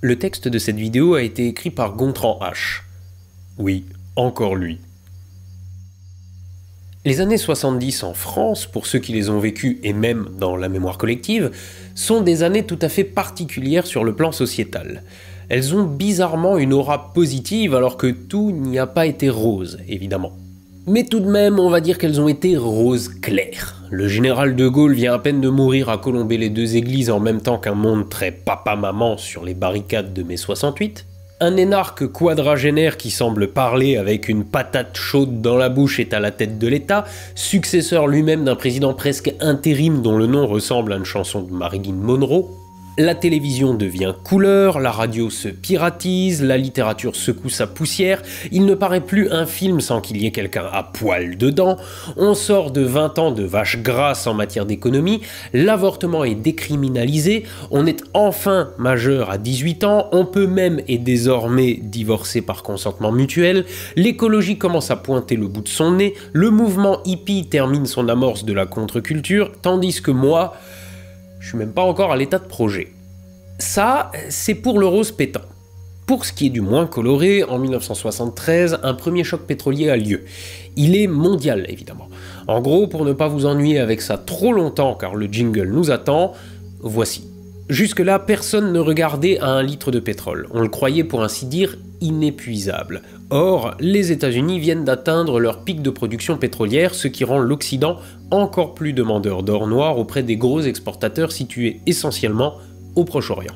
Le texte de cette vidéo a été écrit par Gontran H. Oui, encore lui. Les années 70 en France, pour ceux qui les ont vécues et même dans la mémoire collective, sont des années tout à fait particulières sur le plan sociétal. Elles ont bizarrement une aura positive alors que tout n'y a pas été rose, évidemment. Mais tout de même, on va dire qu'elles ont été rose clair. Le général de Gaulle vient à peine de mourir à colomber les deux églises en même temps qu'un monde très papa-maman sur les barricades de mai 68. Un énarque quadragénaire qui semble parler avec une patate chaude dans la bouche est à la tête de l'État, successeur lui-même d'un président presque intérim dont le nom ressemble à une chanson de Marilyn Monroe. La télévision devient couleur, la radio se piratise, la littérature secoue sa poussière, il ne paraît plus un film sans qu'il y ait quelqu'un à poil dedans, on sort de 20 ans de vache grasse en matière d'économie, l'avortement est décriminalisé, on est enfin majeur à 18 ans, on peut même et désormais divorcer par consentement mutuel, l'écologie commence à pointer le bout de son nez, le mouvement hippie termine son amorce de la contre-culture, tandis que moi, je suis même pas encore à l'état de projet. Ça, c'est pour le rose pétant. Pour ce qui est du moins coloré, en 1973, un premier choc pétrolier a lieu. Il est mondial, évidemment. En gros, pour ne pas vous ennuyer avec ça trop longtemps, car le jingle nous attend, voici. Jusque-là, personne ne regardait à 1 litre de pétrole. On le croyait pour ainsi dire inépuisable. Or, les États-Unis viennent d'atteindre leur pic de production pétrolière, ce qui rend l'Occident encore plus demandeur d'or noir auprès des gros exportateurs situés essentiellement au Proche-Orient.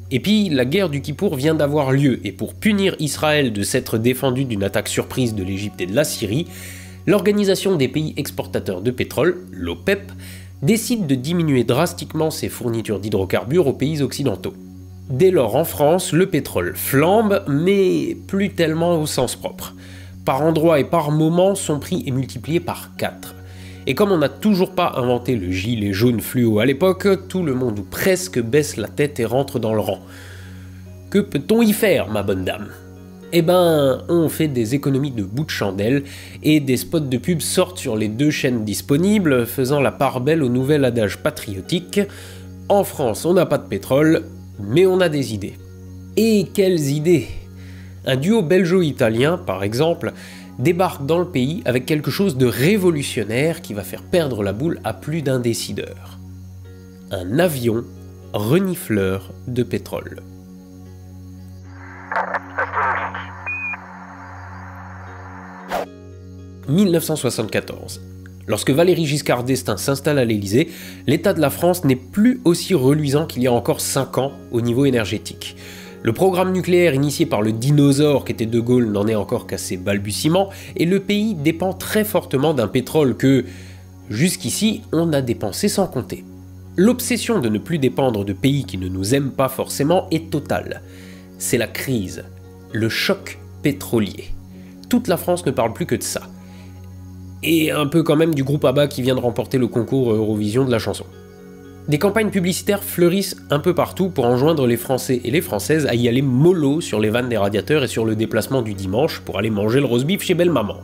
Et puis, la guerre du Kippour vient d'avoir lieu, et pour punir Israël de s'être défendu d'une attaque surprise de l'Égypte et de la Syrie, l'Organisation des pays exportateurs de pétrole, l'OPEP, décide de diminuer drastiquement ses fournitures d'hydrocarbures aux pays occidentaux. Dès lors en France, le pétrole flambe, mais plus tellement au sens propre. Par endroits et par moments, son prix est multiplié par 4. Et comme on n'a toujours pas inventé le gilet jaune fluo à l'époque, tout le monde ou presque baisse la tête et rentre dans le rang. Que peut-on y faire, ma bonne dame ? Eh ben, on fait des économies de bout de chandelle, et des spots de pub sortent sur les 2 chaînes disponibles, faisant la part belle au nouvel adage patriotique « En France, on n'a pas de pétrole, mais on a des idées. » Et quelles idées! Un duo belgeo-italien, par exemple, débarque dans le pays avec quelque chose de révolutionnaire qui va faire perdre la boule à plus d'un décideur. Un avion renifleur de pétrole. « 1974. Lorsque Valéry Giscard d'Estaing s'installe à l'Élysée, l'état de la France n'est plus aussi reluisant qu'il y a encore 5 ans au niveau énergétique. Le programme nucléaire initié par le dinosaure qu'était De Gaulle n'en est encore qu'à ses balbutiements, et le pays dépend très fortement d'un pétrole que, jusqu'ici, on a dépensé sans compter. L'obsession de ne plus dépendre de pays qui ne nous aiment pas forcément est totale. C'est la crise, le choc pétrolier. Toute la France ne parle plus que de ça. Et un peu quand même du groupe ABBA qui vient de remporter le concours Eurovision de la chanson. Des campagnes publicitaires fleurissent un peu partout pour enjoindre les Français et les Françaises à y aller mollo sur les vannes des radiateurs et sur le déplacement du dimanche pour aller manger le roast beef chez Belle Maman.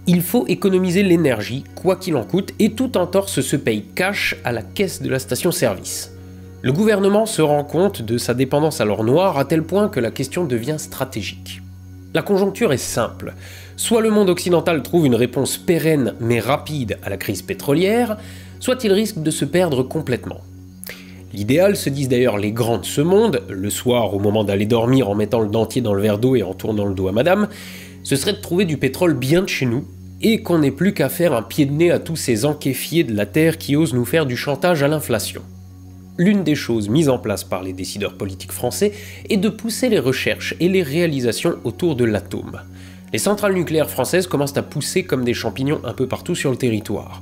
Il faut économiser l'énergie, quoi qu'il en coûte, et tout entorse se paye cash à la caisse de la station-service. Le gouvernement se rend compte de sa dépendance à l'or noir à tel point que la question devient stratégique. La conjoncture est simple. Soit le monde occidental trouve une réponse pérenne mais rapide à la crise pétrolière, soit il risque de se perdre complètement. L'idéal, se disent d'ailleurs les grands de ce monde, le soir au moment d'aller dormir en mettant le dentier dans le verre d'eau et en tournant le dos à madame, ce serait de trouver du pétrole bien de chez nous, et qu'on n'ait plus qu'à faire un pied de nez à tous ces enquéfiés de la Terre qui osent nous faire du chantage à l'inflation. L'une des choses mises en place par les décideurs politiques français est de pousser les recherches et les réalisations autour de l'atome. Les centrales nucléaires françaises commencent à pousser comme des champignons un peu partout sur le territoire.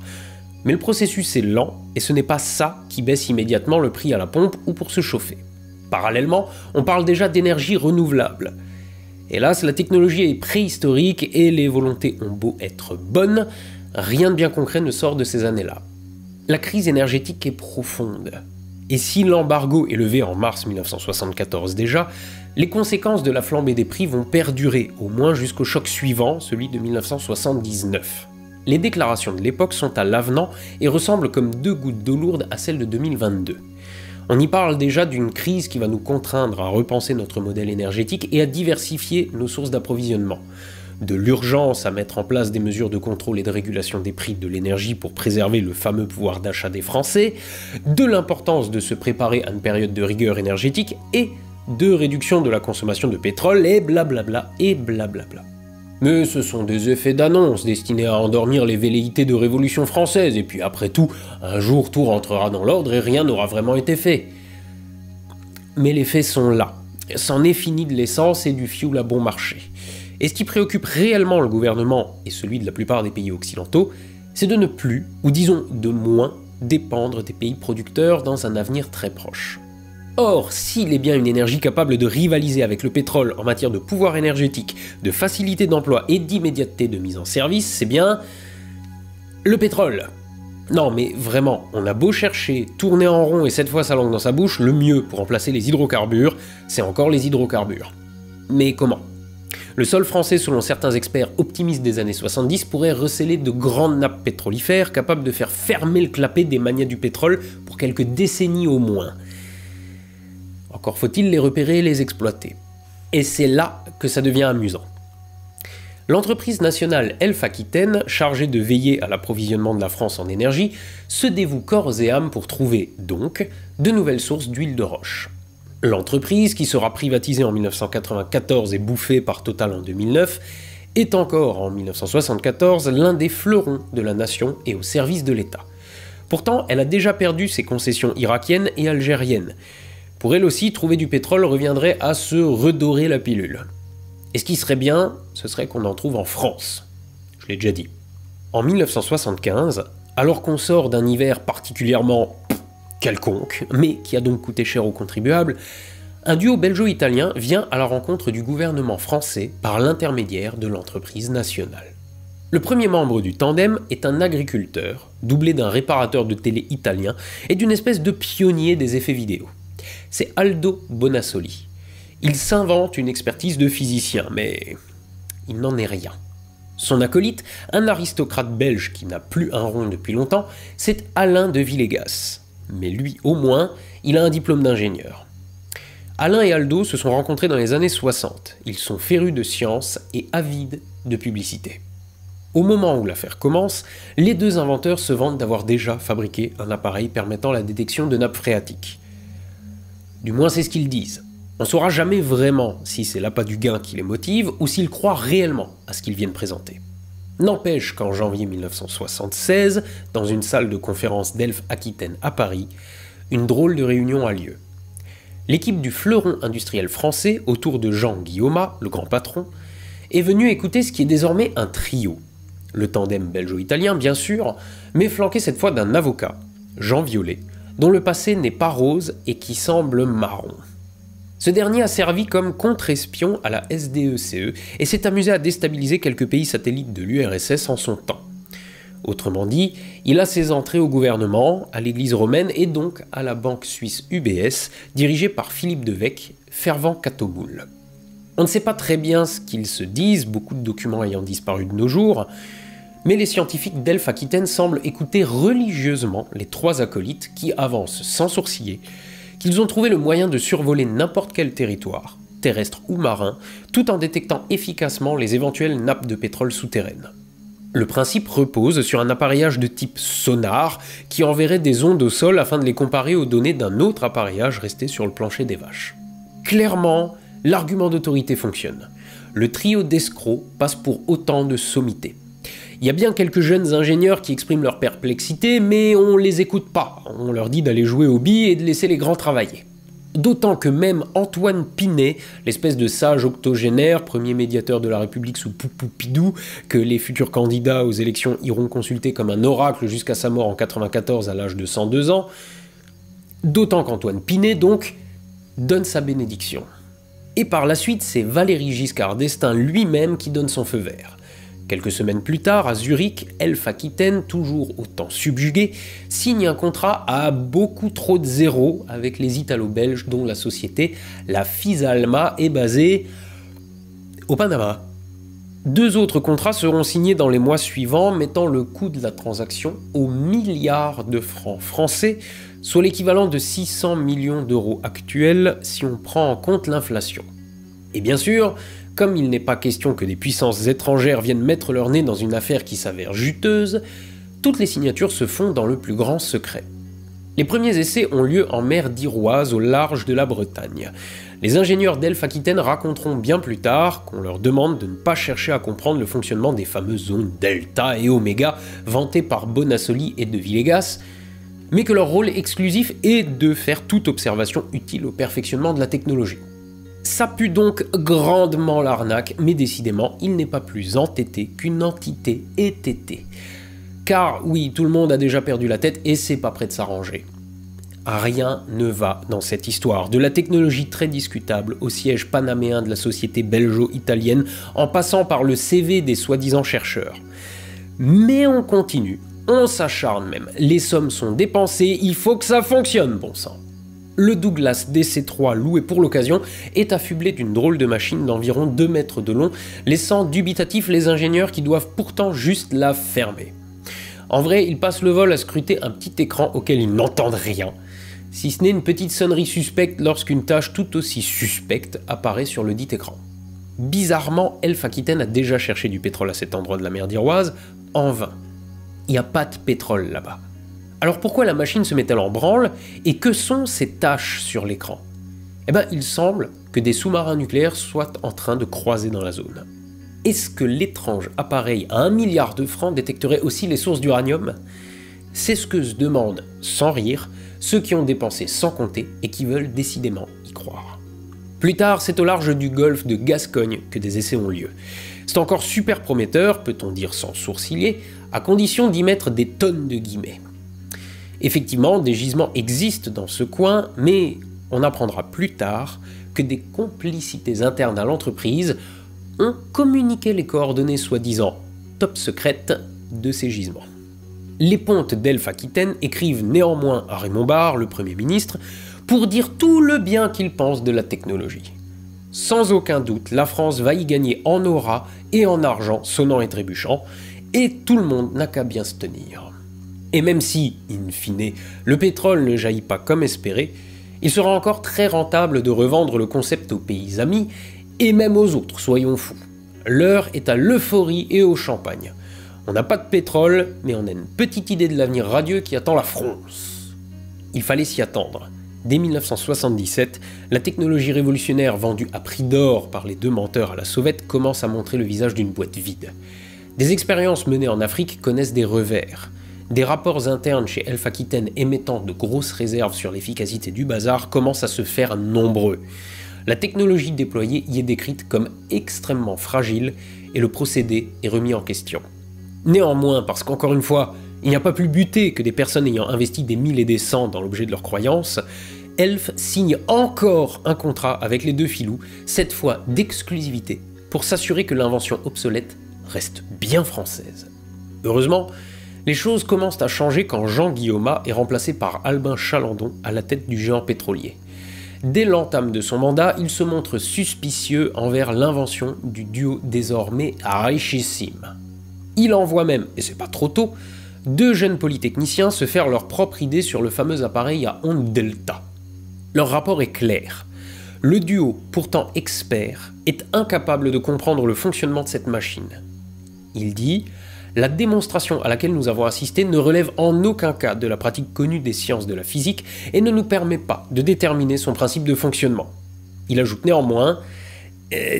Mais le processus est lent, et ce n'est pas ça qui baisse immédiatement le prix à la pompe ou pour se chauffer. Parallèlement, on parle déjà d'énergie renouvelable. Hélas, la technologie est préhistorique et les volontés ont beau être bonnes, rien de bien concret ne sort de ces années-là. La crise énergétique est profonde. Et si l'embargo est levé en mars 1974 déjà, les conséquences de la flambée des prix vont perdurer, au moins jusqu'au choc suivant, celui de 1979. Les déclarations de l'époque sont à l'avenant et ressemblent comme 2 gouttes d'eau lourde à celles de 2022. On y parle déjà d'une crise qui va nous contraindre à repenser notre modèle énergétique et à diversifier nos sources d'approvisionnement. De l'urgence à mettre en place des mesures de contrôle et de régulation des prix de l'énergie pour préserver le fameux pouvoir d'achat des Français, de l'importance de se préparer à une période de rigueur énergétique et de réduction de la consommation de pétrole et blablabla et blablabla. Mais ce sont des effets d'annonce destinés à endormir les velléités de Révolution française, et puis après tout, un jour tout rentrera dans l'ordre et rien n'aura vraiment été fait. Mais les faits sont là. C'en est fini de l'essence et du fioul à bon marché. Et ce qui préoccupe réellement le gouvernement et celui de la plupart des pays occidentaux, c'est de ne plus, ou disons de moins, dépendre des pays producteurs dans un avenir très proche. Or, s'il est bien une énergie capable de rivaliser avec le pétrole en matière de pouvoir énergétique, de facilité d'emploi et d'immédiateté de mise en service, c'est bien le pétrole. Non mais vraiment, on a beau chercher, tourner en rond et 7 fois sa langue dans sa bouche, le mieux pour remplacer les hydrocarbures, c'est encore les hydrocarbures. Mais comment ? Le sol français, selon certains experts optimistes des années 70, pourrait recéler de grandes nappes pétrolifères capables de faire fermer le clapet des manias du pétrole pour quelques décennies au moins. Encore faut-il les repérer et les exploiter. Et c'est là que ça devient amusant. L'entreprise nationale Elf Aquitaine, chargée de veiller à l'approvisionnement de la France en énergie, se dévoue corps et âme pour trouver, donc, de nouvelles sources d'huile de roche. L'entreprise, qui sera privatisée en 1994 et bouffée par Total en 2009, est encore en 1974 l'un des fleurons de la nation et au service de l'État. Pourtant, elle a déjà perdu ses concessions irakiennes et algériennes. Pour elle aussi, trouver du pétrole reviendrait à se redorer la pilule. Et ce qui serait bien, ce serait qu'on en trouve en France. Je l'ai déjà dit. En 1975, alors qu'on sort d'un hiver particulièrement quelconque, mais qui a donc coûté cher aux contribuables, un duo belgeo-italien vient à la rencontre du gouvernement français par l'intermédiaire de l'entreprise nationale. Le premier membre du tandem est un agriculteur, doublé d'un réparateur de télé italien et d'une espèce de pionnier des effets vidéo. C'est Aldo Bonassoli. Il s'invente une expertise de physicien, mais il n'en est rien. Son acolyte, un aristocrate belge qui n'a plus un rond depuis longtemps, c'est Alain de Villegas. Mais lui, au moins, il a un diplôme d'ingénieur. Alain et Aldo se sont rencontrés dans les années 60. Ils sont férus de science et avides de publicité. Au moment où l'affaire commence, les deux inventeurs se vantent d'avoir déjà fabriqué un appareil permettant la détection de nappes phréatiques. Du moins, c'est ce qu'ils disent. On ne saura jamais vraiment si c'est l'appât du gain qui les motive ou s'ils croient réellement à ce qu'ils viennent présenter. N'empêche qu'en janvier 1976, dans une salle de conférence d'Elf Aquitaine à Paris, une drôle de réunion a lieu. L'équipe du fleuron industriel français, autour de Jean Guillaumat, le grand patron, est venue écouter ce qui est désormais un trio. Le tandem belgeo-italien, bien sûr, mais flanqué cette fois d'un avocat, Jean Violet, dont le passé n'est pas rose et qui semble marron. Ce dernier a servi comme contre-espion à la SDECE et s'est amusé à déstabiliser quelques pays satellites de l'URSS en son temps. Autrement dit, il a ses entrées au gouvernement, à l'église romaine et donc à la banque suisse UBS, dirigée par Philippe Devecq, fervent cathoboule. On ne sait pas très bien ce qu'ils se disent, beaucoup de documents ayant disparu de nos jours, mais les scientifiques d'Elf Aquitaine semblent écouter religieusement les trois acolytes qui avancent sans sourciller qu'ils ont trouvé le moyen de survoler n'importe quel territoire, terrestre ou marin, tout en détectant efficacement les éventuelles nappes de pétrole souterraines. Le principe repose sur un appareillage de type sonar qui enverrait des ondes au sol afin de les comparer aux données d'un autre appareillage resté sur le plancher des vaches. Clairement, l'argument d'autorité fonctionne. Le trio d'escrocs passe pour autant de sommités. Il y a bien quelques jeunes ingénieurs qui expriment leur perplexité, mais on les écoute pas. On leur dit d'aller jouer aux billes et de laisser les grands travailler. D'autant que même Antoine Pinet, l'espèce de sage octogénaire, premier médiateur de la République sous Poupoupidou, que les futurs candidats aux élections iront consulter comme un oracle jusqu'à sa mort en 1994 à l'âge de 102 ans, d'autant qu'Antoine Pinet, donc, donne sa bénédiction. Et par la suite, c'est Valéry Giscard d'Estaing lui-même qui donne son feu vert. Quelques semaines plus tard, à Zurich, Elf Aquitaine, toujours autant subjugué, signe un contrat à beaucoup trop de zéros avec les Italo-Belges dont la société, la Fisalma, est basée au Panama. 2 autres contrats seront signés dans les mois suivants, mettant le coût de la transaction aux milliards de francs français, soit l'équivalent de 600 millions d'euros actuels si on prend en compte l'inflation. Et bien sûr, comme il n'est pas question que des puissances étrangères viennent mettre leur nez dans une affaire qui s'avère juteuse, toutes les signatures se font dans le plus grand secret. Les premiers essais ont lieu en mer d'Iroise, au large de la Bretagne. Les ingénieurs d'Elf-Aquitaine raconteront bien plus tard qu'on leur demande de ne pas chercher à comprendre le fonctionnement des fameuses zones delta et oméga vantées par Bonassoli et de Villegas, mais que leur rôle exclusif est de faire toute observation utile au perfectionnement de la technologie. Ça pue donc grandement l'arnaque, mais décidément, il n'est pas plus entêté qu'une entité ététée. Car oui, tout le monde a déjà perdu la tête et c'est pas prêt de s'arranger. Rien ne va dans cette histoire, de la technologie très discutable au siège panaméen de la société belgeo-italienne en passant par le CV des soi-disant chercheurs. Mais on continue, on s'acharne même, les sommes sont dépensées, il faut que ça fonctionne, bon sang. Le Douglas DC-3 loué pour l'occasion est affublé d'une drôle de machine d'environ 2 mètres de long, laissant dubitatifs les ingénieurs qui doivent pourtant juste la fermer. En vrai, ils passent le vol à scruter un petit écran auquel ils n'entendent rien, si ce n'est une petite sonnerie suspecte lorsqu'une tâche tout aussi suspecte apparaît sur le dit écran. Bizarrement, Elf-Aquitaine a déjà cherché du pétrole à cet endroit de la mer d'Iroise, en vain. Il n'y a pas de pétrole là-bas. Alors pourquoi la machine se met-elle en branle et que sont ces taches sur l'écran? Eh bien, il semble que des sous-marins nucléaires soient en train de croiser dans la zone. Est-ce que l'étrange appareil à 1 milliard de francs détecterait aussi les sources d'uranium? C'est ce que se demandent, sans rire, ceux qui ont dépensé sans compter et qui veulent décidément y croire. Plus tard, c'est au large du golfe de Gascogne que des essais ont lieu. C'est encore super prometteur, peut-on dire sans sourciller, à condition d'y mettre des tonnes de guillemets. Effectivement, des gisements existent dans ce coin, mais on apprendra plus tard que des complicités internes à l'entreprise ont communiqué les coordonnées soi-disant top secrètes de ces gisements. Les pontes d'Elf-Aquitaine écrivent néanmoins à Raymond Barre, le Premier ministre, pour dire tout le bien qu'il pense de la technologie. Sans aucun doute, la France va y gagner en aura et en argent sonnant et trébuchant, et tout le monde n'a qu'à bien se tenir. Et même si, in fine, le pétrole ne jaillit pas comme espéré, il sera encore très rentable de revendre le concept aux pays amis, et même aux autres, soyons fous. L'heure est à l'euphorie et au champagne. On n'a pas de pétrole, mais on a une petite idée de l'avenir radieux qui attend la France. Il fallait s'y attendre. Dès 1977, la technologie révolutionnaire vendue à prix d'or par les deux menteurs à la sauvette commence à montrer le visage d'une boîte vide. Des expériences menées en Afrique connaissent des revers. Des rapports internes chez Elf-Aquitaine émettant de grosses réserves sur l'efficacité du bazar commencent à se faire nombreux. La technologie déployée y est décrite comme extrêmement fragile et le procédé est remis en question. Néanmoins, parce qu'encore une fois, il n'y a pas plus buté que des personnes ayant investi des 1000 et des 100 dans l'objet de leur croyance, Elf signe encore un contrat avec les deux filous, cette fois d'exclusivité, pour s'assurer que l'invention obsolète reste bien française. Heureusement, les choses commencent à changer quand Jean Guillaumat est remplacé par Albin Chalandon à la tête du géant pétrolier. Dès l'entame de son mandat, il se montre suspicieux envers l'invention du duo désormais richissime. Il envoie même, et c'est pas trop tôt, 2 jeunes polytechniciens se faire leur propre idée sur le fameux appareil à ondes delta. Leur rapport est clair. Le duo, pourtant expert, est incapable de comprendre le fonctionnement de cette machine. Il dit « La démonstration à laquelle nous avons assisté ne relève en aucun cas de la pratique connue des sciences de la physique et ne nous permet pas de déterminer son principe de fonctionnement. » Il ajoute néanmoins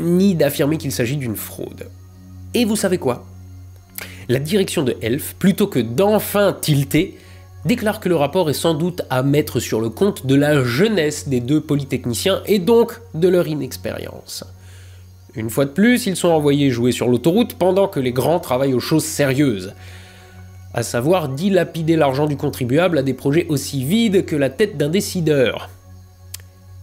ni d'affirmer qu'il s'agit d'une fraude. Et vous savez quoi ? La direction de Elf, plutôt que d'enfin tilter, déclare que le rapport est sans doute à mettre sur le compte de la jeunesse des 2 polytechniciens et donc de leur inexpérience. Une fois de plus, ils sont envoyés jouer sur l'autoroute pendant que les grands travaillent aux choses sérieuses, à savoir dilapider l'argent du contribuable à des projets aussi vides que la tête d'un décideur.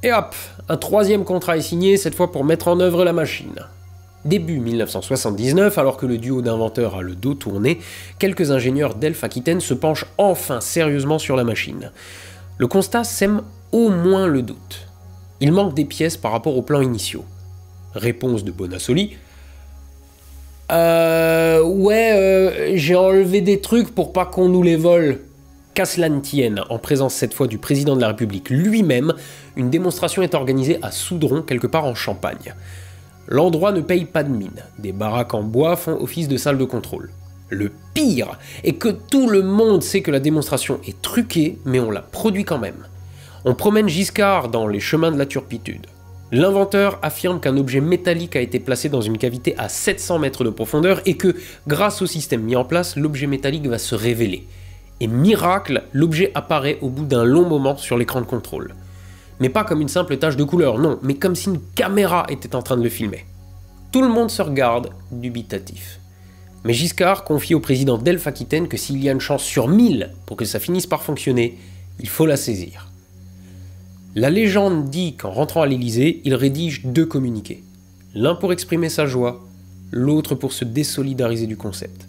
Et hop, un 3e contrat est signé, cette fois pour mettre en œuvre la machine. Début 1979, alors que le duo d'inventeurs a le dos tourné, quelques ingénieurs d'Elf-Aquitaine se penchent enfin sérieusement sur la machine. Le constat sème au moins le doute. Il manque des pièces par rapport aux plans initiaux. Réponse de Bonassoli. J'ai enlevé des trucs pour pas qu'on nous les vole. Qu'à cela ne tienne, en présence cette fois du président de la République lui-même, une démonstration est organisée à Soudron, quelque part en Champagne. L'endroit ne paye pas de mine, des baraques en bois font office de salle de contrôle. Le pire est que tout le monde sait que la démonstration est truquée, mais on la produit quand même. On promène Giscard dans les chemins de la turpitude. L'inventeur affirme qu'un objet métallique a été placé dans une cavité à 700 mètres de profondeur et que, grâce au système mis en place, l'objet métallique va se révéler. Et miracle, l'objet apparaît au bout d'un long moment sur l'écran de contrôle. Mais pas comme une simple tache de couleur, non, mais comme si une caméra était en train de le filmer. Tout le monde se regarde, dubitatif. Mais Giscard confie au président d'Elf-Aquitaine que s'il y a une chance sur 1000 pour que ça finisse par fonctionner, il faut la saisir. La légende dit qu'en rentrant à l'Élysée, il rédige 2 communiqués. L'un pour exprimer sa joie, l'autre pour se désolidariser du concept.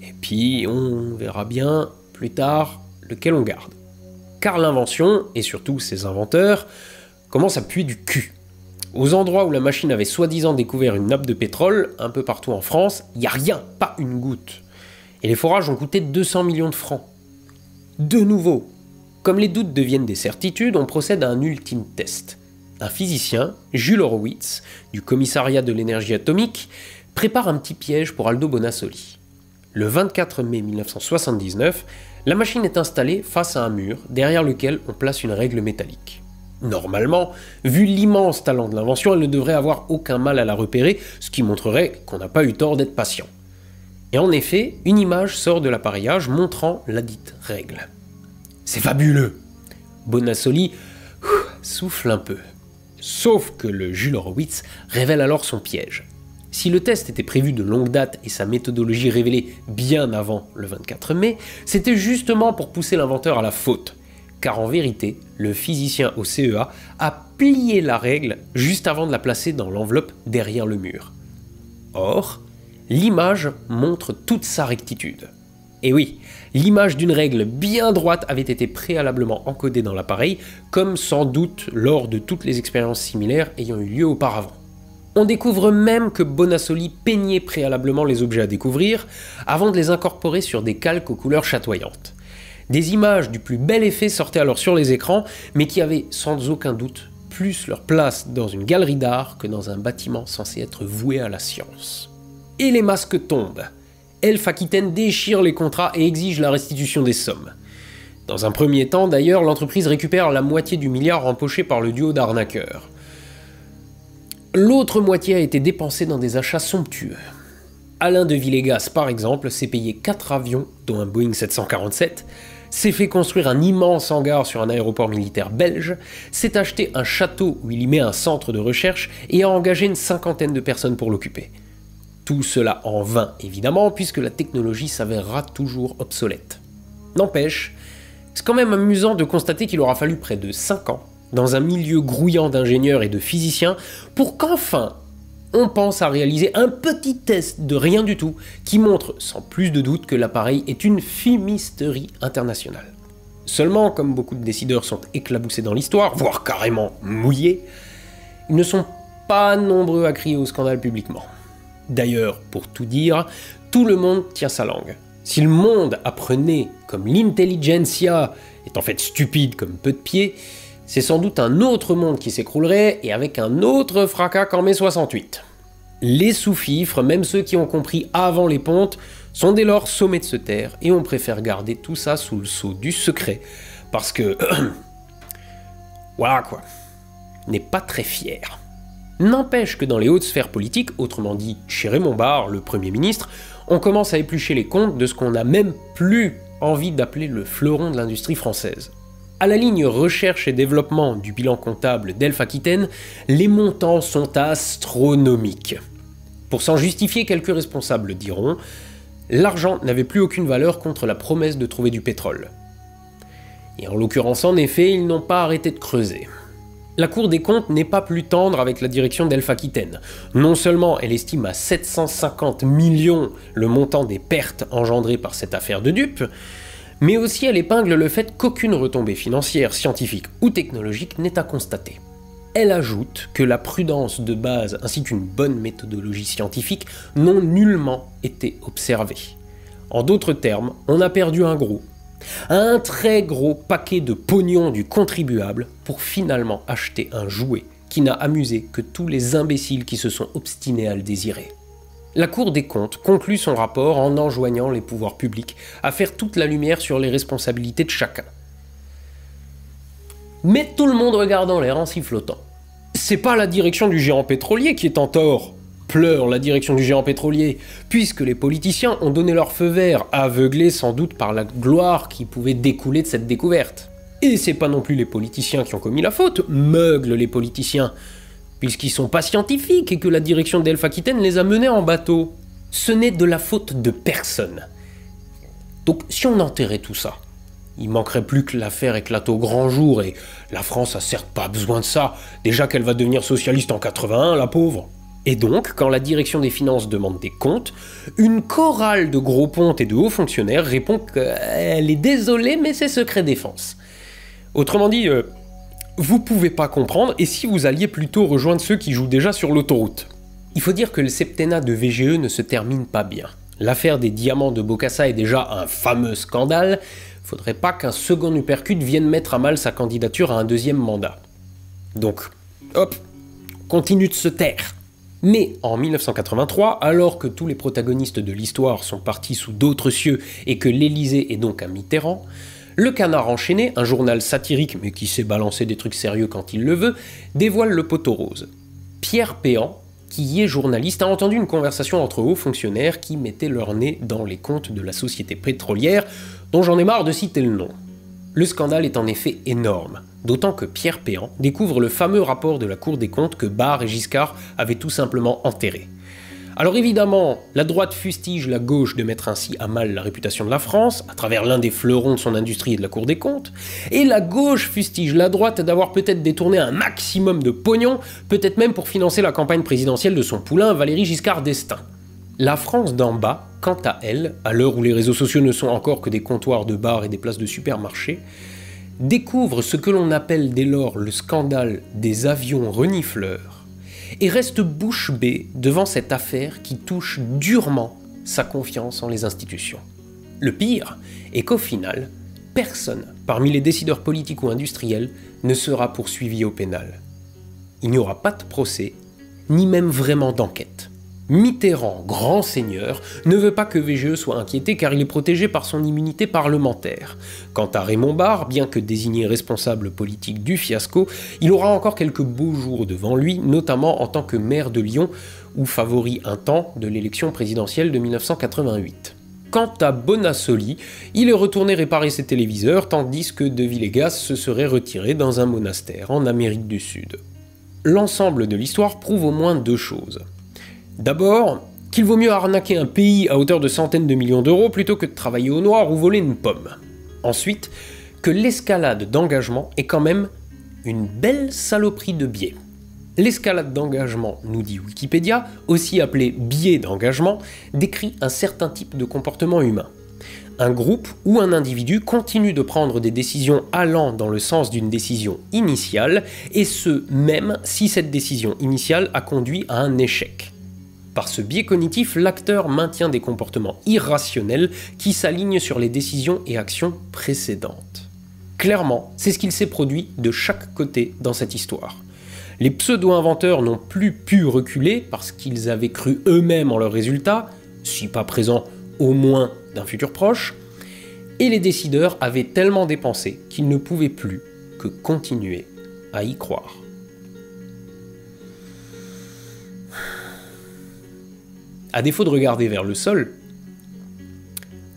Et puis, on verra bien, plus tard, lequel on garde. Car l'invention, et surtout ses inventeurs, commencent à puer du cul. Aux endroits où la machine avait soi-disant découvert une nappe de pétrole, un peu partout en France, il n'y a rien, pas une goutte. Et les forages ont coûté 200 millions de francs. De nouveau, comme les doutes deviennent des certitudes, on procède à un ultime test. Un physicien, Jules Horowitz, du commissariat de l'énergie atomique, prépare un petit piège pour Aldo Bonassoli. Le 24 mai 1979, la machine est installée face à un mur, derrière lequel on place une règle métallique. Normalement, vu l'immense talent de l'invention, elle ne devrait avoir aucun mal à la repérer, ce qui montrerait qu'on n'a pas eu tort d'être patient. Et en effet, une image sort de l'appareillage montrant ladite règle. C'est fabuleux! Bonassoli souffle un peu. Sauf que le Jules Horowitz révèle alors son piège. Si le test était prévu de longue date et sa méthodologie révélée bien avant le 24 mai, c'était justement pour pousser l'inventeur à la faute. Car en vérité, le physicien au CEA a plié la règle juste avant de la placer dans l'enveloppe derrière le mur. Or, l'image montre toute sa rectitude. Et oui, l'image d'une règle bien droite avait été préalablement encodée dans l'appareil, comme sans doute lors de toutes les expériences similaires ayant eu lieu auparavant. On découvre même que Bonassoli peignait préalablement les objets à découvrir avant de les incorporer sur des calques aux couleurs chatoyantes. Des images du plus bel effet sortaient alors sur les écrans, mais qui avaient sans aucun doute plus leur place dans une galerie d'art que dans un bâtiment censé être voué à la science. Et les masques tombent. Elf-Aquitaine déchire les contrats et exige la restitution des sommes. Dans un premier temps, d'ailleurs, l'entreprise récupère la moitié du milliard empoché par le duo d'arnaqueurs. L'autre moitié a été dépensée dans des achats somptueux. Alain de Villegas, par exemple, s'est payé 4 avions, dont un Boeing 747, s'est fait construire un immense hangar sur un aéroport militaire belge, s'est acheté un château où il y met un centre de recherche et a engagé une 50aine de personnes pour l'occuper. Tout cela en vain, évidemment, puisque la technologie s'avérera toujours obsolète. N'empêche, c'est quand même amusant de constater qu'il aura fallu près de 5 ans, dans un milieu grouillant d'ingénieurs et de physiciens, pour qu'enfin on pense à réaliser un petit test de rien du tout qui montre sans plus de doute que l'appareil est une fumisterie internationale. Seulement, comme beaucoup de décideurs sont éclaboussés dans l'histoire, voire carrément mouillés, ils ne sont pas nombreux à crier au scandale publiquement. D'ailleurs, pour tout dire, tout le monde tient sa langue. Si le monde apprenait comme l'intelligentsia est en fait stupide comme peu de pieds, c'est sans doute un autre monde qui s'écroulerait, et avec un autre fracas qu'en mai 68. Les sous-fifres, même ceux qui ont compris avant les pontes, sont dès lors sommés de se taire, et on préfère garder tout ça sous le sceau du secret, parce que... voilà quoi, n'est pas très fier. N'empêche que dans les hautes sphères politiques, autrement dit chez Raymond Barre, le Premier ministre, on commence à éplucher les comptes de ce qu'on n'a même plus envie d'appeler le fleuron de l'industrie française. À la ligne recherche et développement du bilan comptable d'Elf-Aquitaine, les montants sont astronomiques. Pour s'en justifier, quelques responsables diront « l'argent n'avait plus aucune valeur contre la promesse de trouver du pétrole ». Et en l'occurrence, en effet, ils n'ont pas arrêté de creuser. La Cour des comptes n'est pas plus tendre avec la direction d'Elf-Aquitaine. Non seulement elle estime à 750 millions le montant des pertes engendrées par cette affaire de dupes, mais aussi elle épingle le fait qu'aucune retombée financière, scientifique ou technologique n'est à constater. Elle ajoute que la prudence de base ainsi qu'une bonne méthodologie scientifique n'ont nullement été observées. En d'autres termes, on a perdu un gros, Un très gros paquet de pognon du contribuable pour finalement acheter un jouet qui n'a amusé que tous les imbéciles qui se sont obstinés à le désirer. La Cour des comptes conclut son rapport en enjoignant les pouvoirs publics à faire toute la lumière sur les responsabilités de chacun. Mais tout le monde regarde en l'air en sifflotant. C'est pas la direction du géant pétrolier qui est en tort, pleure la direction du géant pétrolier, puisque les politiciens ont donné leur feu vert, aveuglés sans doute par la gloire qui pouvait découler de cette découverte. Et c'est pas non plus les politiciens qui ont commis la faute, meuglent les politiciens, puisqu'ils sont pas scientifiques et que la direction d'Elf Aquitaine les a menés en bateau. Ce n'est de la faute de personne. Donc si on enterrait tout ça, il manquerait plus que l'affaire éclate au grand jour, et la France a certes pas besoin de ça, déjà qu'elle va devenir socialiste en 81, la pauvre. Et donc, quand la direction des finances demande des comptes, une chorale de gros pontes et de hauts fonctionnaires répond qu'elle est désolée, mais c'est secret défense. Autrement dit, vous pouvez pas comprendre, et si vous alliez plutôt rejoindre ceux qui jouent déjà sur l'autoroute. Il faut dire que le septennat de VGE ne se termine pas bien. L'affaire des diamants de Bokassa est déjà un fameux scandale, faudrait pas qu'un second uppercut vienne mettre à mal sa candidature à un deuxième mandat. Donc, hop, continue de se taire. Mais en 1983, alors que tous les protagonistes de l'histoire sont partis sous d'autres cieux et que l'Élysée est donc à Mitterrand, Le Canard enchaîné, un journal satirique mais qui sait balancer des trucs sérieux quand il le veut, dévoile le poteau rose. Pierre Péan, qui y est journaliste, a entendu une conversation entre hauts fonctionnaires qui mettaient leur nez dans les comptes de la société pétrolière, dont j'en ai marre de citer le nom. Le scandale est en effet énorme, d'autant que Pierre Péan découvre le fameux rapport de la Cour des comptes que Barre et Giscard avaient tout simplement enterré. Alors évidemment, la droite fustige la gauche de mettre ainsi à mal la réputation de la France, à travers l'un des fleurons de son industrie et de la Cour des comptes, et la gauche fustige la droite d'avoir peut-être détourné un maximum de pognon, peut-être même pour financer la campagne présidentielle de son poulain Valéry Giscard d'Estaing. La France d'en bas, quant à elle, à l'heure où les réseaux sociaux ne sont encore que des comptoirs de bars et des places de supermarché, découvre ce que l'on appelle dès lors le scandale des avions renifleurs, et reste bouche bée devant cette affaire qui touche durement sa confiance en les institutions. Le pire est qu'au final, personne parmi les décideurs politiques ou industriels ne sera poursuivi au pénal. Il n'y aura pas de procès, ni même vraiment d'enquête. Mitterrand, grand seigneur, ne veut pas que VGE soit inquiété car il est protégé par son immunité parlementaire. Quant à Raymond Barre, bien que désigné responsable politique du fiasco, il aura encore quelques beaux jours devant lui, notamment en tant que maire de Lyon, ou favori un temps de l'élection présidentielle de 1988. Quant à Bonassoli, il est retourné réparer ses téléviseurs, tandis que De Villegas se serait retiré dans un monastère en Amérique du Sud. L'ensemble de l'histoire prouve au moins deux choses. D'abord, qu'il vaut mieux arnaquer un pays à hauteur de centaines de millions d'euros plutôt que de travailler au noir ou voler une pomme. Ensuite, que l'escalade d'engagement est quand même une belle saloperie de biais. L'escalade d'engagement, nous dit Wikipédia, aussi appelée biais d'engagement, décrit un certain type de comportement humain. Un groupe ou un individu continue de prendre des décisions allant dans le sens d'une décision initiale, et ce même si cette décision initiale a conduit à un échec. Par ce biais cognitif, l'acteur maintient des comportements irrationnels qui s'alignent sur les décisions et actions précédentes. Clairement, c'est ce qu'il s'est produit de chaque côté dans cette histoire. Les pseudo-inventeurs n'ont plus pu reculer parce qu'ils avaient cru eux-mêmes en leurs résultats, si pas présents, au moins d'un futur proche, et les décideurs avaient tellement dépensé qu'ils ne pouvaient plus que continuer à y croire. À défaut de regarder vers le sol,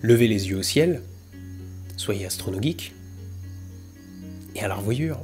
levez les yeux au ciel, soyez astronogeek, et à la revoyure.